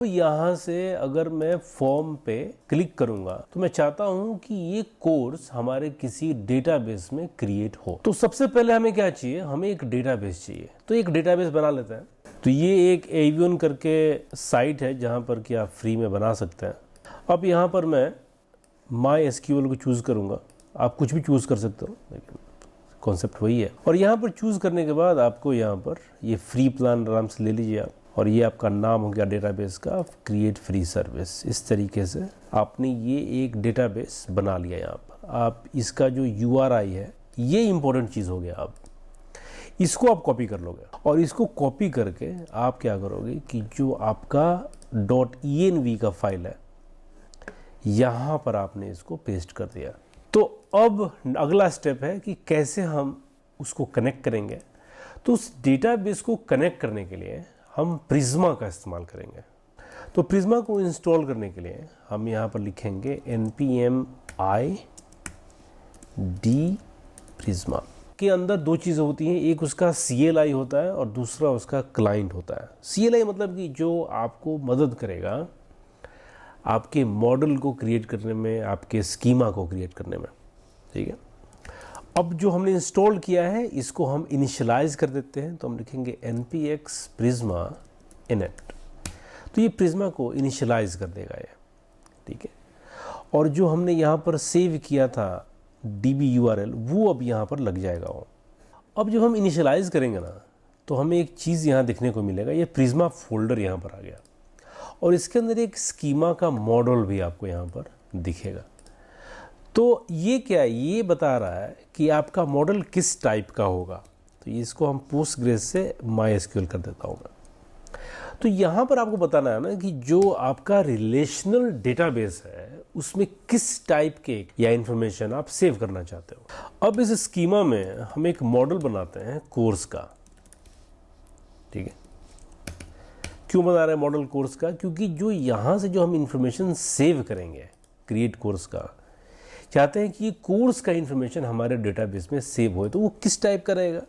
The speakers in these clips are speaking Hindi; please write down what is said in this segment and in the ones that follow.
तो यहाँ से अगर मैं फॉर्म पे क्लिक करूंगा तो मैं चाहता हूँ कि ये कोर्स हमारे किसी डेटाबेस में क्रिएट हो। तो सबसे पहले हमें क्या चाहिए, हमें एक डेटाबेस चाहिए। तो एक डेटाबेस बना लेते हैं। तो ये एक एवियन करके साइट है जहाँ पर कि आप फ्री में बना सकते हैं। अब यहाँ पर मैं MySQL को चूज़ करूँगा। आप कुछ भी चूज़ कर सकते हो, लेकिन कॉन्सेप्ट वही है। और यहाँ पर चूज़ करने के बाद आपको यहाँ पर ये फ्री प्लान आराम से ले लीजिए आप। और ये आपका नाम हो गया डेटाबेस का, क्रिएट फ्री सर्विस। इस तरीके से आपने ये एक डेटाबेस बना लिया। यहाँ पर आप इसका जो URI है, ये इंपॉर्टेंट चीज़ हो गया। आप इसको आप कॉपी कर लोगे और इसको कॉपी करके आप क्या करोगे कि जो आपका .env का फाइल है, यहाँ पर आपने इसको पेस्ट कर दिया। तो अब अगला स्टेप है कि कैसे हम उसको कनेक्ट करेंगे। तो उस डेटाबेस को कनेक्ट करने के लिए हम प्रिज्मा का इस्तेमाल करेंगे। तो प्रिज्मा को इंस्टॉल करने के लिए हम यहाँ पर लिखेंगे npm id प्रिज्मा। के अंदर दो चीज़ें होती हैं, एक उसका CLI होता है और दूसरा उसका क्लाइंट होता है। CLI मतलब कि जो आपको मदद करेगा आपके मॉडल को क्रिएट करने में, आपके स्कीमा को क्रिएट करने में। ठीक है, अब जो हमने इंस्टॉल किया है इसको हम इनिशियलाइज कर देते हैं। तो हम लिखेंगे npx prisma init। तो ये प्रिज्मा को इनिशियलाइज कर देगा ये। ठीक है, और जो हमने यहाँ पर सेव किया था db URL, वो अब यहाँ पर लग जाएगा वो। अब जब हम इनिशियलाइज करेंगे ना, तो हमें एक चीज़ यहाँ दिखने को मिलेगा, ये प्रिज्मा फोल्डर यहाँ पर आ गया और इसके अंदर एक स्कीमा का मॉडल भी आपको यहाँ पर दिखेगा। तो ये क्या है, ये बता रहा है कि आपका मॉडल किस टाइप का होगा। तो इसको हम पोस्टग्रेस से MySQL कर देता हूँ मैं। तो यहाँ पर आपको बताना है ना कि जो आपका रिलेशनल डेटाबेस है उसमें किस टाइप के या इंफॉर्मेशन आप सेव करना चाहते हो। अब इस स्कीमा में हम एक मॉडल बनाते हैं कोर्स का। ठीक है, क्यों बना रहे हैं मॉडल कोर्स का? क्योंकि जो यहाँ से जो हम इंफॉर्मेशन सेव करेंगे क्रिएट कोर्स का, चाहते हैं कि ये कोर्स का इंफॉर्मेशन हमारे डेटाबेस में सेव हो। तो वो किस टाइप का रहेगा?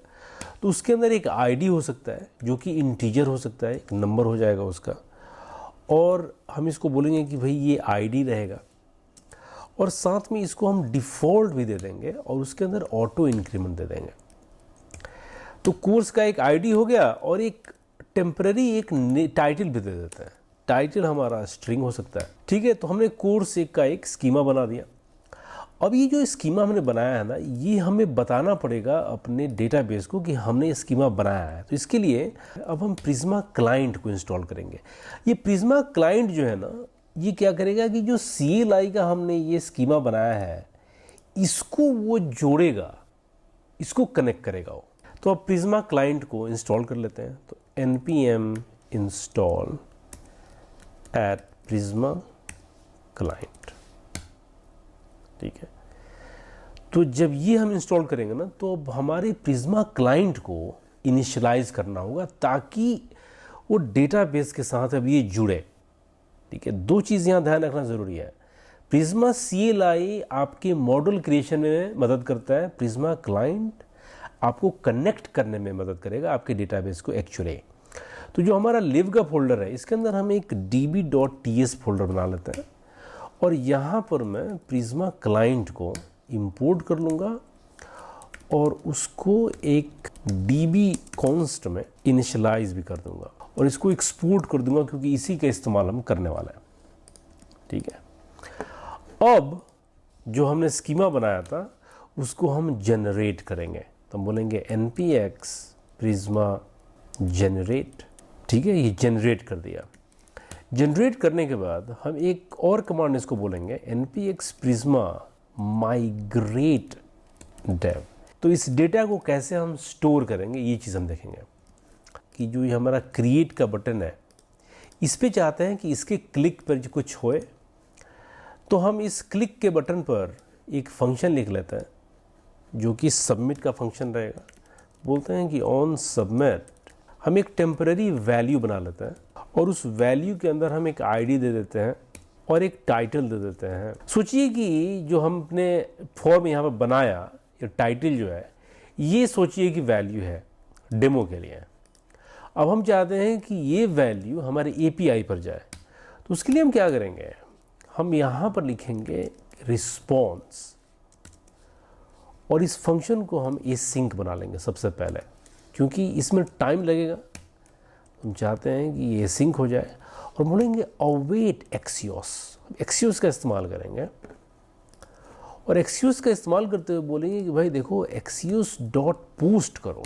तो उसके अंदर एक आईडी हो सकता है जो कि इंटीजर हो सकता है, एक नंबर हो जाएगा उसका, और हम इसको बोलेंगे कि भाई ये आईडी रहेगा, और साथ में इसको हम डिफ़ॉल्ट भी दे देंगे और उसके अंदर ऑटो इंक्रीमेंट दे देंगे। तो कोर्स का एक आईडी हो गया और एक टेम्पररी एक टाइटल भी दे देते हैं। टाइटल हमारा स्ट्रिंग हो सकता है। ठीक है, तो हमने कोर्स का एक स्कीमा बना दिया। अब ये जो स्कीमा हमने बनाया है ना, ये हमें बताना पड़ेगा अपने डेटाबेस को कि हमने स्कीमा बनाया है। तो इसके लिए अब हम प्रिज्मा क्लाइंट को इंस्टॉल करेंगे। ये प्रिज्मा क्लाइंट जो है ना, ये क्या करेगा कि जो CLI का हमने ये स्कीमा बनाया है इसको वो जोड़ेगा, इसको कनेक्ट करेगा वो। तो अब प्रिज्मा क्लाइंट को इंस्टॉल कर लेते हैं। तो npm install at prisma client। ठीक है, तो जब ये हम इंस्टॉल करेंगे ना, तो अब हमारे प्रिज्मा क्लाइंट को इनिशियलाइज करना होगा ताकि वो डेटाबेस के साथ अब ये जुड़े। ठीक है, दो चीज़ यहाँ ध्यान रखना ज़रूरी है। प्रिज्मा CLI आपके मॉडल क्रिएशन में मदद करता है, प्रिज्मा क्लाइंट आपको कनेक्ट करने में मदद करेगा आपके डेटाबेस को एक्चुअली। तो जो हमारा लिव का फोल्डर है, इसके अंदर हम एक db.ts फोल्डर बना लेते हैं और यहाँ पर मैं प्रिज्मा क्लाइंट को इंपोर्ट कर लूँगा और उसको एक db कॉन्स्ट में इनिशियलाइज भी कर दूँगा और इसको एक्सपोर्ट कर दूँगा क्योंकि इसी का इस्तेमाल हम करने वाला है। ठीक है, अब जो हमने स्कीमा बनाया था उसको हम जनरेट करेंगे। तो हम बोलेंगे npx prisma generate। ठीक है, ये जनरेट कर दिया। जनरेट करने के बाद हम एक और कमांड इसको बोलेंगे npx prisma migrate dev। तो इस डेटा को कैसे हम स्टोर करेंगे ये चीज़ हम देखेंगे कि जो ये हमारा क्रिएट का बटन है, इस पे चाहते हैं कि इसके क्लिक पर जो कुछ होए, तो हम इस क्लिक के बटन पर एक फंक्शन लिख लेते हैं जो कि सबमिट का फंक्शन रहेगा। बोलते हैं कि ऑन सबमिट हम एक टेम्पररी वैल्यू बना लेते हैं और उस वैल्यू के अंदर हम एक आईडी दे देते हैं और एक टाइटल दे देते हैं। सोचिए कि जो हम अपने फॉर्म यहाँ पर बनाया, ये टाइटल जो है, ये सोचिए कि वैल्यू है डेमो के लिए। अब हम चाहते हैं कि ये वैल्यू हमारे API पर जाए। तो उसके लिए हम क्या करेंगे, हम यहाँ पर लिखेंगे रिस्पॉन्स, और इस फंक्शन को हम एसिंक बना लेंगे सबसे पहले, क्योंकि इसमें टाइम लगेगा। हम चाहते हैं कि ये एसिंक हो जाए, और बोलेंगे अवेट एक्सियोस। एक्सियोस का इस्तेमाल करेंगे, और एक्सियोस का इस्तेमाल करते हुए बोलेंगे कि भाई देखो एक्सियोस डॉट पोस्ट करो।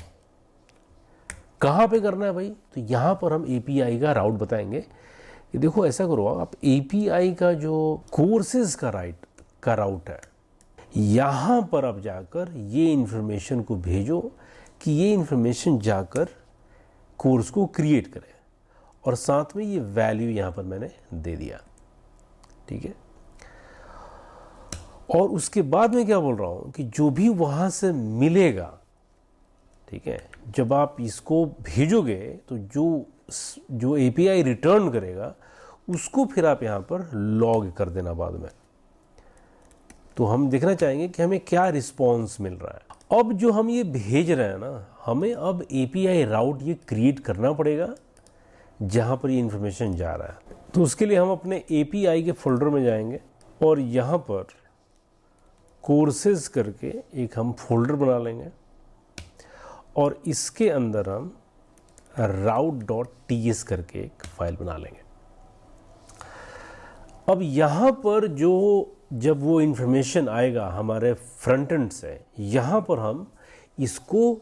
कहाँ पे करना है भाई, तो यहाँ पर हम एपीआई का राउट बताएंगे कि देखो ऐसा करो, आप एपीआई का जो कोर्सेज का राउट है, यहाँ पर आप जाकर ये इन्फॉर्मेशन को भेजो कि ये इन्फॉर्मेशन जाकर कोर्स को क्रिएट करे, और साथ में ये वैल्यू यहाँ पर मैंने दे दिया, ठीक है। और उसके बाद मैं क्या बोल रहा हूँ कि जो भी वहाँ से मिलेगा, ठीक है, जब आप इसको भेजोगे तो जो एपीआई रिटर्न करेगा उसको फिर आप यहाँ पर लॉग कर देना बाद में। तो हम देखना चाहेंगे कि हमें क्या रिस्पॉन्स मिल रहा है। अब जो हम ये भेज रहे हैं ना, हमें अब एपीआई राउट ये क्रिएट करना पड़ेगा जहाँ पर ये इन्फॉर्मेशन जा रहा है। तो उसके लिए हम अपने एपीआई के फोल्डर में जाएंगे, और यहाँ पर कोर्सेज करके एक हम फोल्डर बना लेंगे, और इसके अंदर हम route.ts करके एक फाइल बना लेंगे। अब यहाँ पर जब वो इन्फॉर्मेशन आएगा हमारे फ्रंट एंड से, यहाँ पर हम इसको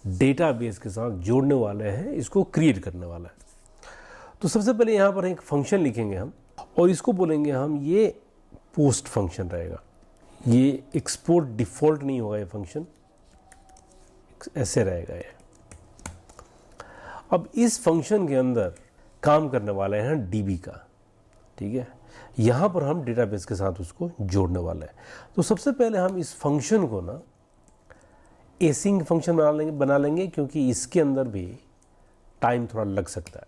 डेटाबेस के साथ जोड़ने वाले हैं, इसको क्रिएट करने वाला है। तो सबसे पहले यहाँ पर एक फंक्शन लिखेंगे हम, और इसको बोलेंगे हम ये पोस्ट फंक्शन रहेगा। ये एक्सपोर्ट डिफ़ॉल्ट नहीं होगा, ये फंक्शन ऐसे रहेगा ये। अब इस फंक्शन के अंदर काम करने वाले हैं डीबी का, ठीक है। यहाँ पर हम डेटाबेस के साथ उसको जोड़ने वाले हैं। तो सबसे पहले हम इस फंक्शन को ना एसिंक फंक्शन बना लेंगे, क्योंकि इसके अंदर भी टाइम थोड़ा लग सकता है।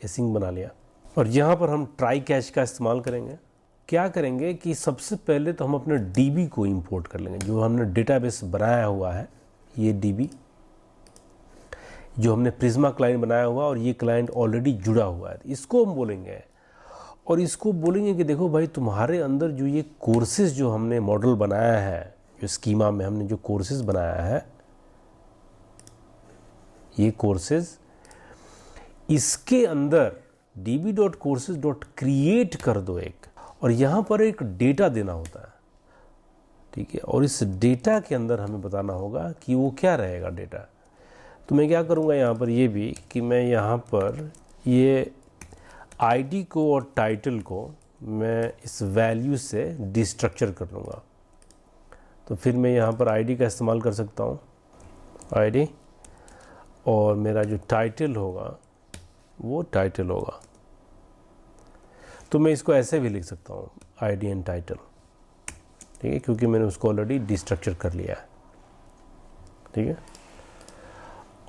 एसिंक बना लिया, और यहाँ पर हम ट्राई कैच का इस्तेमाल करेंगे। क्या करेंगे कि सबसे पहले तो हम अपने डीबी को इंपोर्ट कर लेंगे, जो हमने डेटाबेस बनाया हुआ है, ये डीबी जो हमने प्रिज्मा क्लाइंट बनाया हुआ, और ये क्लाइंट ऑलरेडी जुड़ा हुआ है, इसको हम बोलेंगे। और इसको बोलेंगे कि देखो भाई तुम्हारे अंदर जो ये कोर्सेज जो हमने मॉडल बनाया है, जो स्कीमा में हमने जो कोर्सेज बनाया है, ये कोर्सेज, इसके अंदर db.courses.create कर दो एक, और यहाँ पर एक डेटा देना होता है, ठीक है। और इस डेटा के अंदर हमें बताना होगा कि वो क्या रहेगा डेटा। तो मैं क्या करूँगा यहाँ पर ये भी कि मैं यहाँ पर ये आईडी को और टाइटल को मैं इस वैल्यू से डिस्ट्रक्चर कर लूँगा। तो फिर मैं यहाँ पर आईडी का इस्तेमाल कर सकता हूँ, आईडी, और मेरा जो टाइटल होगा वो टाइटल होगा। तो मैं इसको ऐसे भी लिख सकता हूँ, आईडी एंड टाइटल, ठीक है, क्योंकि मैंने उसको ऑलरेडी डिस्ट्रक्चर कर लिया है, ठीक है।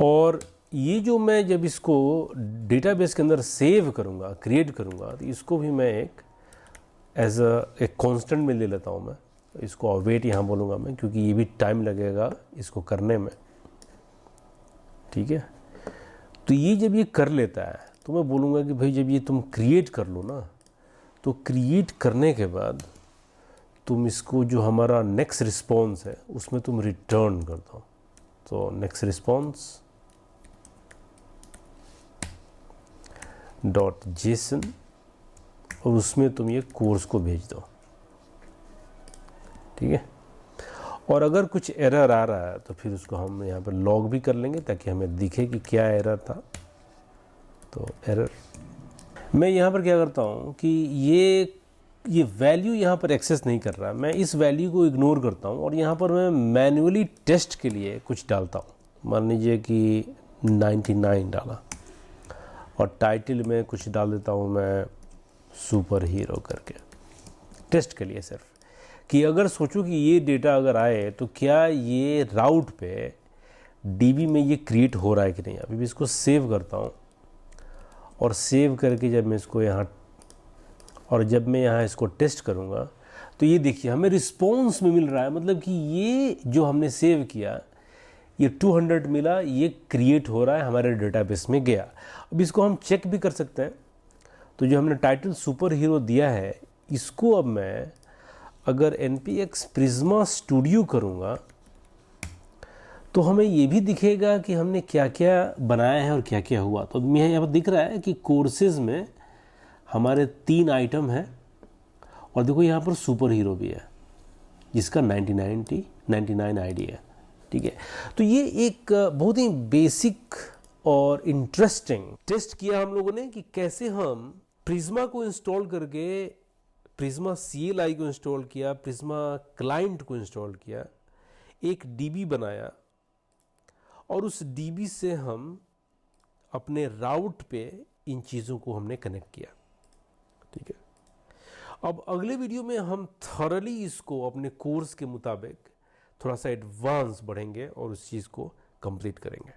और ये जो मैं जब इसको डेटाबेस के अंदर सेव करूँगा, क्रिएट करूँगा, तो इसको भी मैं एक एज एक कांस्टेंट में ले लेता हूँ मैं। इसको अवेट यहाँ बोलूँगा मैं, क्योंकि ये भी टाइम लगेगा इसको करने में, ठीक है। तो ये जब ये कर लेता है तो मैं बोलूँगा कि भाई जब ये तुम क्रिएट कर लो ना, तो क्रिएट करने के बाद तुम इसको जो हमारा नेक्स्ट रिस्पॉन्स है उसमें तुम रिटर्न कर दो। तो नेक्स्ट रिस्पॉन्स .json, और उसमें तुम ये कोर्स को भेज दो, ठीक है। और अगर कुछ एरर आ रहा है तो फिर उसको हम यहाँ पर लॉग भी कर लेंगे, ताकि हमें दिखे कि क्या एरर था। तो एरर मैं यहाँ पर क्या करता हूँ कि ये वैल्यू यहाँ पर एक्सेस नहीं कर रहा, मैं इस वैल्यू को इग्नोर करता हूँ, और यहाँ पर मैं मैन्युअली टेस्ट के लिए कुछ डालता हूँ। मान लीजिए कि 99 डाला, और टाइटल में कुछ डाल देता हूँ मैं सुपर हीरो करके, टेस्ट के लिए सिर्फ, कि अगर सोचो कि ये डेटा अगर आए तो क्या ये राउट पे डीबी में ये क्रिएट हो रहा है कि नहीं। अभी भी इसको सेव करता हूँ, और सेव करके जब मैं इसको यहाँ, और जब मैं यहाँ इसको टेस्ट करूँगा तो ये देखिए हमें रिस्पॉन्स में मिल रहा है, मतलब कि ये जो हमने सेव किया ये 200 मिला, ये क्रिएट हो रहा है, हमारे डेटाबेस में गया। अब इसको हम चेक भी कर सकते हैं। तो जो हमने टाइटल सुपर हीरो दिया है, इसको अब मैं अगर NPX प्रिज्मा स्टूडियो करूँगा तो हमें ये भी दिखेगा कि हमने क्या क्या बनाया है और क्या क्या हुआ। तो मैं यहाँ पर दिख रहा है कि कोर्सेज में हमारे 3 आइटम हैं और देखो यहाँ पर सुपर हीरो भी है जिसका 99 आईडी है। ठीक है, तो ये एक बहुत ही बेसिक और इंटरेस्टिंग टेस्ट किया हम लोगों ने कि कैसे हम प्रिज्मा को इंस्टॉल करके, प्रिज्मा CLI को इंस्टॉल किया, प्रिज्मा क्लाइंट को इंस्टॉल किया, एक DB बनाया और उस DB से हम अपने राउट पे इन चीज़ों को हमने कनेक्ट किया। ठीक है, अब अगले वीडियो में हम थॉरली इसको अपने कोर्स के मुताबिक थोड़ा सा एडवांस बढ़ेंगे और उस चीज़ को कंप्लीट करेंगे।